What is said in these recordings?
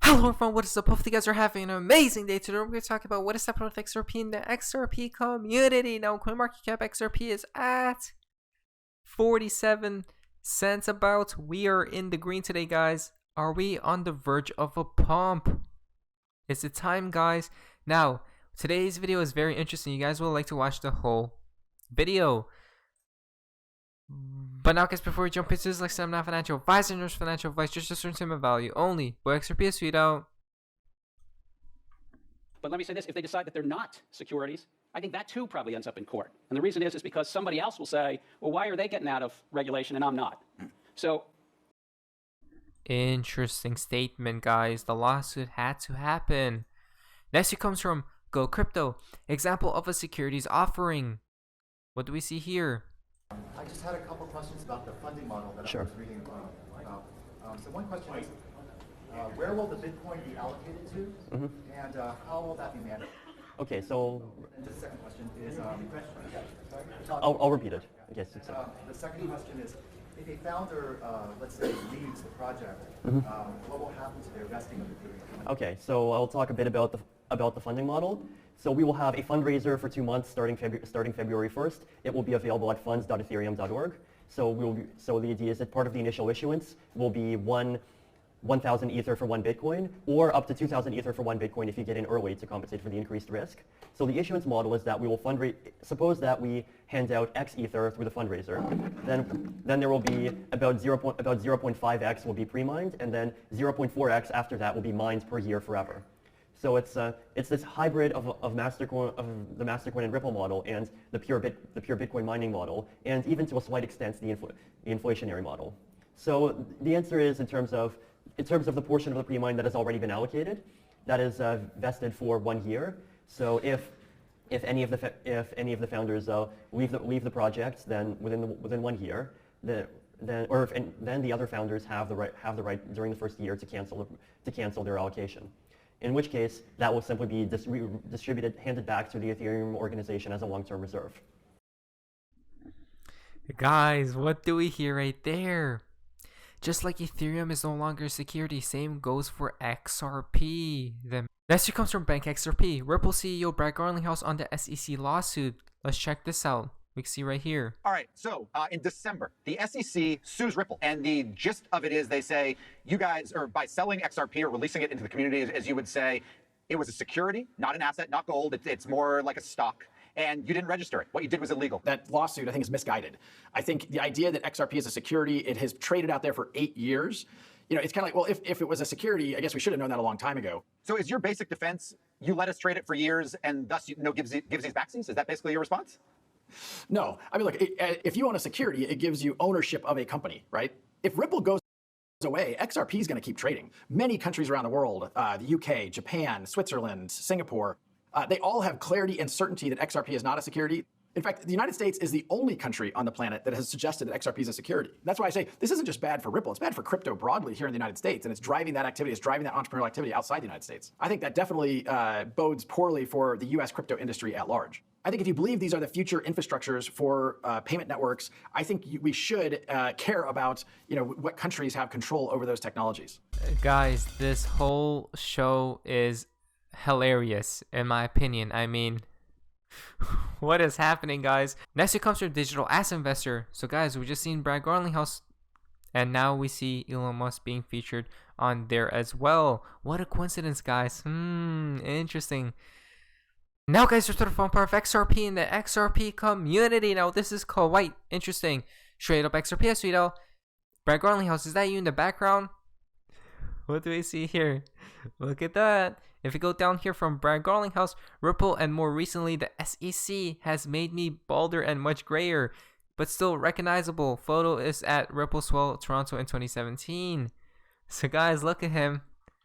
Hello everyone, what is up? Hopefully you guys are having an amazing day. Today we're going to talk about what is happening with XRP in the XRP community. Now CoinMarketCap XRP is at 47 cents about. We are in the green today, guys. Are we on the verge of a pump? It's the time, guys. Now, today's video is very interesting. You guys will like to watch the whole video. But now, guys, before we jump into this, like I said, I'm not financial advisor, nor financial advice, just a certain time of value only. But XRP is sweet out. But let me say this, if they decide that they're not securities, I think that too probably ends up in court. And the reason is because somebody else will say, well, why are they getting out of regulation and I'm not? So. Interesting statement, guys. The lawsuit had to happen. Next, it comes from Go Crypto. Example of a securities offering. What do we see here? I just had a couple questions about the funding model that I was reading about. So one question is, where will the Bitcoin be allocated to, and how will that be managed? Okay, so And the second question is, I'll repeat it. Yes, the second question is, if a founder, let's say, leaves the project, what will happen to their vesting of Ethereum? okay, so I'll talk a bit about the funding model. So we will have a fundraiser for 2 months starting February 1st. It will be available at funds.ethereum.org. So the idea is that part of the initial issuance will be 1,000 Ether for 1 Bitcoin, or up to 2,000 Ether for 1 Bitcoin if you get in early to compensate for the increased risk. So the issuance model is that we will suppose that we hand out X Ether through the fundraiser, then there will be about 0.5x will be pre-mined, and then 0.4x after that will be mined per year forever. So it's this hybrid of the Mastercoin and Ripple model and the pure Bitcoin mining model, and even to a slight extent the inflationary model. So the answer is in terms of the portion of the pre-mine that has already been allocated, that is vested for 1 year. So if any of the founders leave the project, then within 1 year, then the other founders have the right during the first year to cancel their allocation. In which case, that will simply be handed back to the Ethereum organization as a long-term reserve. Guys, what do we hear right there? Just like Ethereum is no longer a security, same goes for XRP. Next comes from Bank XRP. Ripple CEO Brad Garlinghouse on the SEC lawsuit. Let's check this out. We can see right here. All right, so in December, the SEC sues Ripple. And the gist of it is they say, you guys, or by selling XRP or releasing it into the community, as you would say, it was a security, not an asset, not gold. It's more like a stock. And you didn't register it. What you did was illegal. That lawsuit, I think, is misguided. I think the idea that XRP is a security, it has traded out there for 8 years. You know, it's kind of like, well, if it was a security, I guess we should have known that a long time ago. So is your basic defense, you let us trade it for years and thus gives these backsies? Is that basically your response? No. I mean, look, if you own a security, it gives you ownership of a company, right? If Ripple goes away, XRP is going to keep trading. Many countries around the world, the UK, Japan, Switzerland, Singapore, they all have clarity and certainty that XRP is not a security. In fact, the United States is the only country on the planet that has suggested that XRP is a security. That's why I say this isn't just bad for Ripple, it's bad for crypto broadly here in the United States, and it's driving that activity, it's driving that entrepreneurial activity outside the United States. I think that definitely bodes poorly for the US crypto industry at large. I think if you believe these are the future infrastructures for payment networks, I think we should care about what countries have control over those technologies. Guys, this whole show is hilarious in my opinion. I mean, what is happening, guys? Next it comes from Digital Asset Investor. So guys, we just seen Brad Garlinghouse, and now we see Elon Musk being featured on there as well. What a coincidence, guys. Interesting. Now guys, we're to the fun part of XRP in the XRP community. Now this is quite interesting. Straight up XRP as we know. Brad Garlinghouse, is that you in the background? What do we see here? Look at that. If we go down here from Brad Garlinghouse, Ripple, and more recently the SEC has made me balder and much grayer, but still recognizable. Photo is at Ripple Swell Toronto in 2017. So guys, look at him.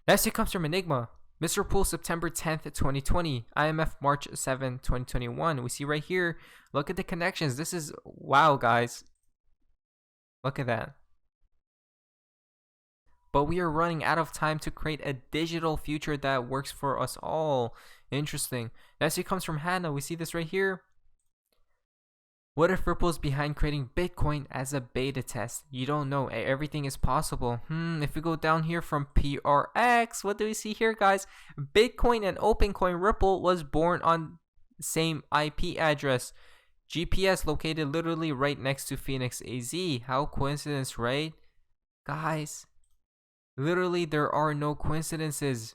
Next it comes from Enigma. Mr. Pool September 10th, 2020. IMF March 7, 2021. We see right here. Look at the connections. This is wow, guys. Look at that. But we are running out of time to create a digital future that works for us all. Interesting. Next it comes from Hannah. We see this right here. What if Ripple's behind creating Bitcoin as a beta test? You don't know. Everything is possible. If we go down here from PRX, what do we see here, guys? Bitcoin and OpenCoin Ripple was born on the same IP address. GPS located literally right next to Phoenix AZ. How coincidence, right? Guys, literally there are no coincidences.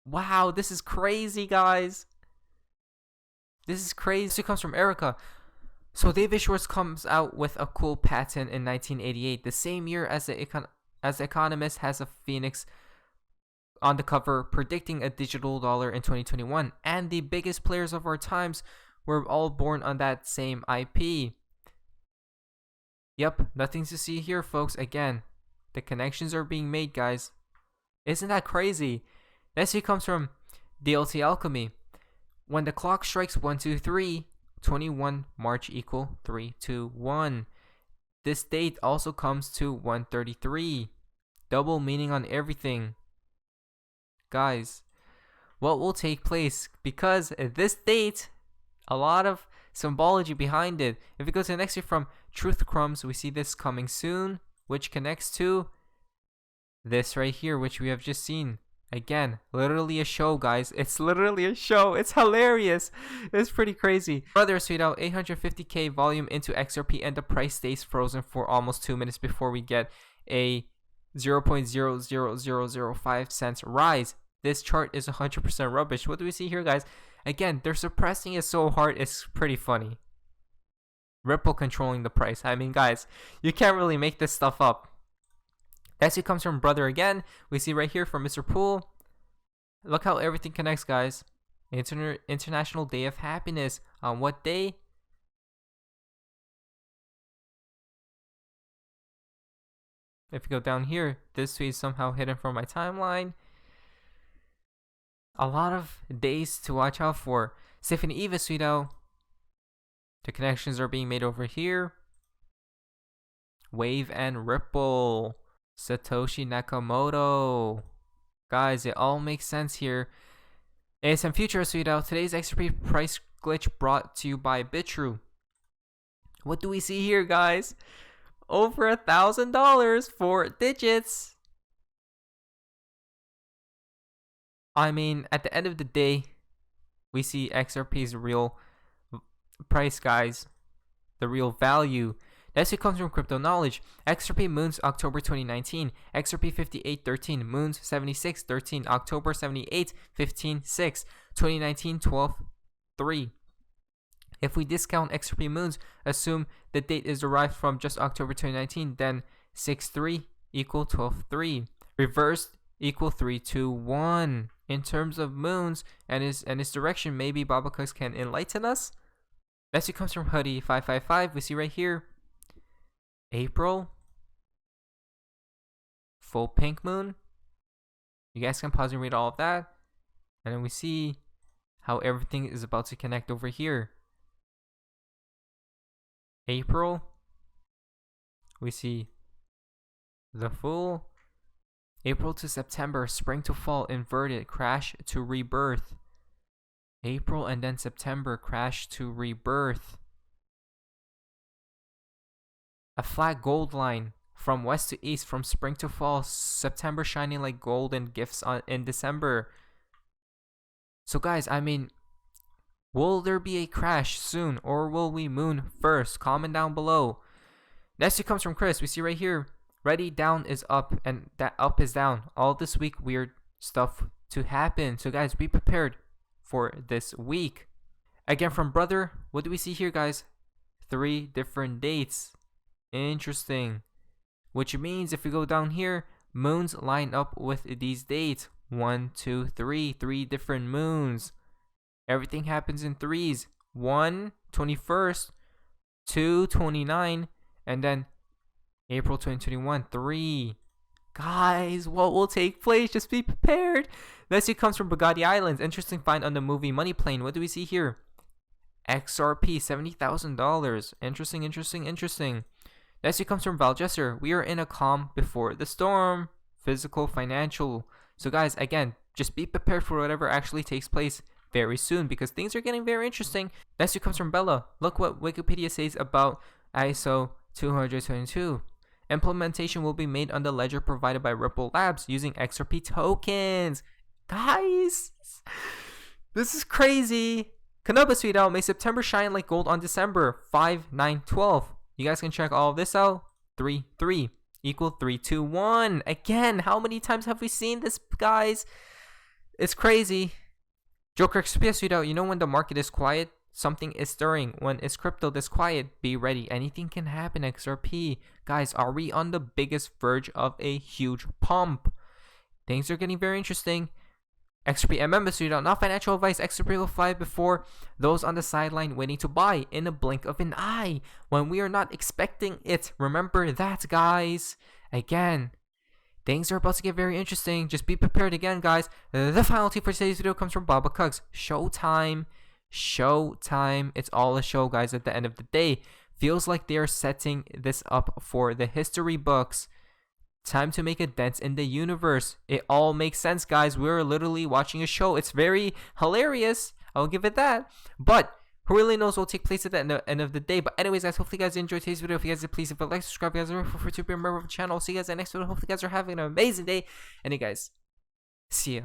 Wow, this is crazy, guys. This is crazy. It comes from Erica. So David Schwartz comes out with a cool patent in 1988, the same year as the Economist has a phoenix on the cover predicting a digital dollar in 2021. And the biggest players of our times were all born on that same IP. Yep, nothing to see here, folks. Again, the connections are being made, guys. Isn't that crazy? Next here comes from DLT Alchemy. When the clock strikes 1, 2, 3, 21 March equal 3, 2, 1. This date also comes to 133. Double meaning on everything. Guys, what will take place? Because this date, a lot of symbology behind it. If we go to the next year from Truth Crumbs, we see this coming soon, which connects to this right here, which we have just seen. Again, literally a show, guys. It's literally a show. It's hilarious. It's pretty crazy. Brother tweet out 850k volume into XRP and the price stays frozen for almost 2 minutes before we get a 0.00005 cents rise. This chart is 100% rubbish. What do we see here, guys? Again, they're suppressing it so hard, it's pretty funny. Ripple controlling the price. I mean, guys, you can't really make this stuff up. Next, it comes from Brother again. We see right here from Mr. Pool. Look how everything connects, guys. International Day of Happiness. On what day? If you go down here, this tweet is somehow hidden from my timeline. A lot of days to watch out for. Sifin Eva tweet out. The connections are being made over here. Wave and Ripple. Satoshi Nakamoto. Guys, it all makes sense here. ASM Future tweet out. Today's XRP price glitch brought to you by Bitrue. What do we see here, guys? Over $1,000 for digits. I mean, at the end of the day, we see XRP's real price, guys. The real value. Next, it comes from Crypto Knowledge. XRP Moons October 2019. XRP 5813. Moons 7613. October 78 15 6. 2019 12 3. If we discount XRP Moons, assume the date is derived from just October 2019, then 6-3 equal 12-3. Reversed equal 3-2-1. In terms of moons and its direction, maybe Babacooks can enlighten us. Next, it comes from Hoodie 555. We see right here. April, full pink moon. You guys can pause and read all of that. And then we see how everything is about to connect over here. April, we see the full. April to September, spring to fall, inverted, crash to rebirth. April and then September, crash to rebirth. A flat gold line from west to east, from spring to fall, September shining like golden gifts in December. So guys, I mean, will there be a crash soon or will we moon first? Comment down below. Next, it comes from Chris. We see right here, ready, down is up and that up is down. All this week, weird stuff to happen. So guys, be prepared for this week. Again, from Brother, what do we see here, guys? 3 different dates. Interesting. Which means if we go down here, moons line up with these dates. 1, 2, 3. 3 different moons. Everything happens in threes. 1, 21st. 2, 29. And then April 2021. 3. Guys, what will take place? Just be prepared. Next, it comes from Bugatti Islands. Interesting find on the movie Money Plane. What do we see here? XRP, $70,000. Interesting, interesting, interesting. Next, it comes from Valjesser. We are in a calm before the storm. Physical, financial. So guys, again, just be prepared for whatever actually takes place very soon because things are getting very interesting. Next one comes from Bella. Look what Wikipedia says about ISO 222. Implementation will be made on the ledger provided by Ripple Labs using XRP tokens. Guys, this is crazy. Kanaba tweet out, may September shine like gold on December. 5/9/12. You guys can check all of this out. 3/3 equal 3/2/1. Again, how many times have we seen this, guys? It's crazy. Joker XPS tweet out, you know when the market is quiet, something is stirring. When it's crypto this quiet, be ready. Anything can happen, XRP. Guys, are we on the biggest verge of a huge pump? Things are getting very interesting. XRP tweet out, not financial advice. XRP will fly before those on the sideline waiting to buy in a blink of an eye when we are not expecting it. Remember that, guys. Again, things are about to get very interesting. Just be prepared again, guys. The final tip for today's video comes from Baba Cugs. Showtime. Showtime. It's all a show, guys, at the end of the day. Feels like they are setting this up for the history books. Time to make a dent in the universe. It all makes sense, guys. We're literally watching a show. It's very hilarious. I'll give it that. But who really knows what will take place at the end of the day. But anyways, guys, hopefully you guys enjoyed today's video. If you guys did, please, if you like, subscribe. You guys are free to be a member of the channel. I'll see you guys in the next video. Hopefully you guys are having an amazing day. And you guys, see ya.